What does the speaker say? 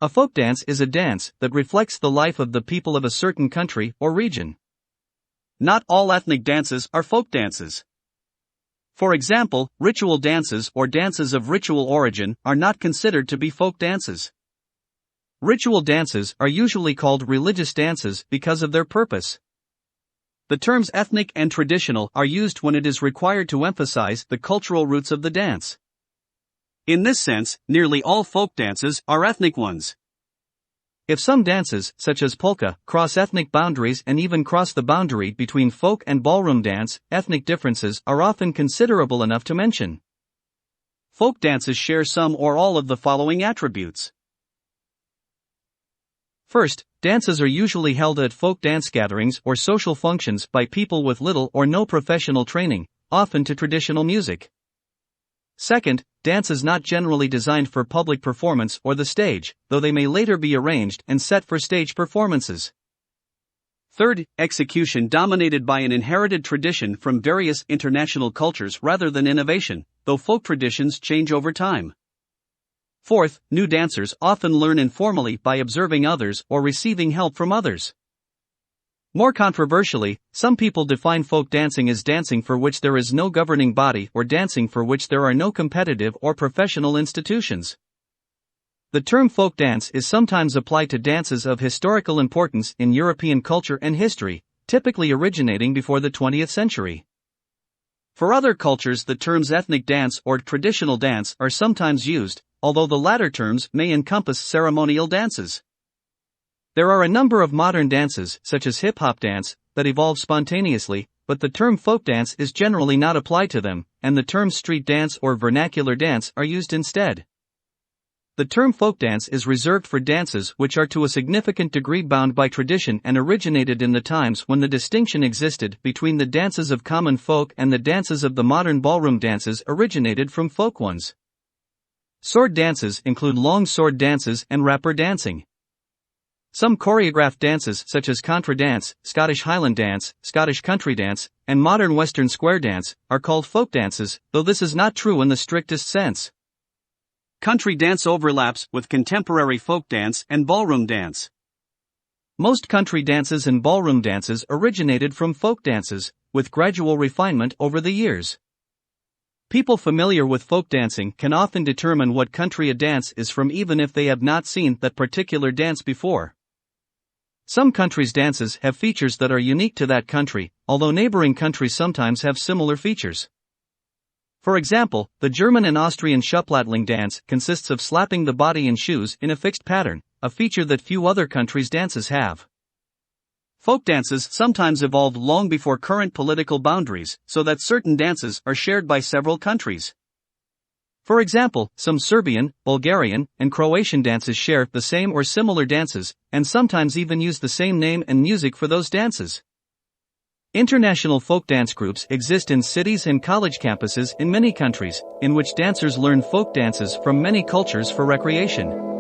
A folk dance is a dance that reflects the life of the people of a certain country or region. Not all ethnic dances are folk dances. For example, ritual dances or dances of ritual origin are not considered to be folk dances. Ritual dances are usually called religious dances because of their purpose. The terms ethnic and traditional are used when it is required to emphasize the cultural roots of the dance. In this sense, nearly all folk dances are ethnic ones. If some dances, such as polka, cross ethnic boundaries and even cross the boundary between folk and ballroom dance, ethnic differences are often considerable enough to mention. Folk dances share some or all of the following attributes. First, dances are usually held at folk dance gatherings or social functions by people with little or no professional training, often to traditional music. Second, dance is not generally designed for public performance or the stage, though they may later be arranged and set for stage performances. Third, execution dominated by an inherited tradition from various international cultures rather than innovation, though folk traditions change over time. Fourth, new dancers often learn informally by observing others or receiving help from others. More controversially, some people define folk dancing as dancing for which there is no governing body or dancing for which there are no competitive or professional institutions. The term folk dance is sometimes applied to dances of historical importance in European culture and history, typically originating before the 20th century. For other cultures, the terms ethnic dance or traditional dance are sometimes used, although the latter terms may encompass ceremonial dances. There are a number of modern dances, such as hip-hop dance, that evolve spontaneously, but the term folk dance is generally not applied to them, and the terms street dance or vernacular dance are used instead. The term folk dance is reserved for dances which are to a significant degree bound by tradition and originated in the times when the distinction existed between the dances of common folk and the dances of the modern ballroom dances originated from folk ones. Sword dances include long sword dances and rapper dancing. Some choreographed dances such as contra dance, Scottish Highland dance, Scottish country dance, and modern Western square dance are called folk dances, though this is not true in the strictest sense. Country dance overlaps with contemporary folk dance and ballroom dance. Most country dances and ballroom dances originated from folk dances, with gradual refinement over the years. People familiar with folk dancing can often determine what country a dance is from even if they have not seen that particular dance before. Some countries' dances have features that are unique to that country, although neighboring countries sometimes have similar features. For example, the German and Austrian Schupplatling dance consists of slapping the body in shoes in a fixed pattern, a feature that few other countries' dances have. Folk dances sometimes evolved long before current political boundaries, so that certain dances are shared by several countries. For example, some Serbian, Bulgarian, and Croatian dances share the same or similar dances, and sometimes even use the same name and music for those dances. International folk dance groups exist in cities and college campuses in many countries, in which dancers learn folk dances from many cultures for recreation.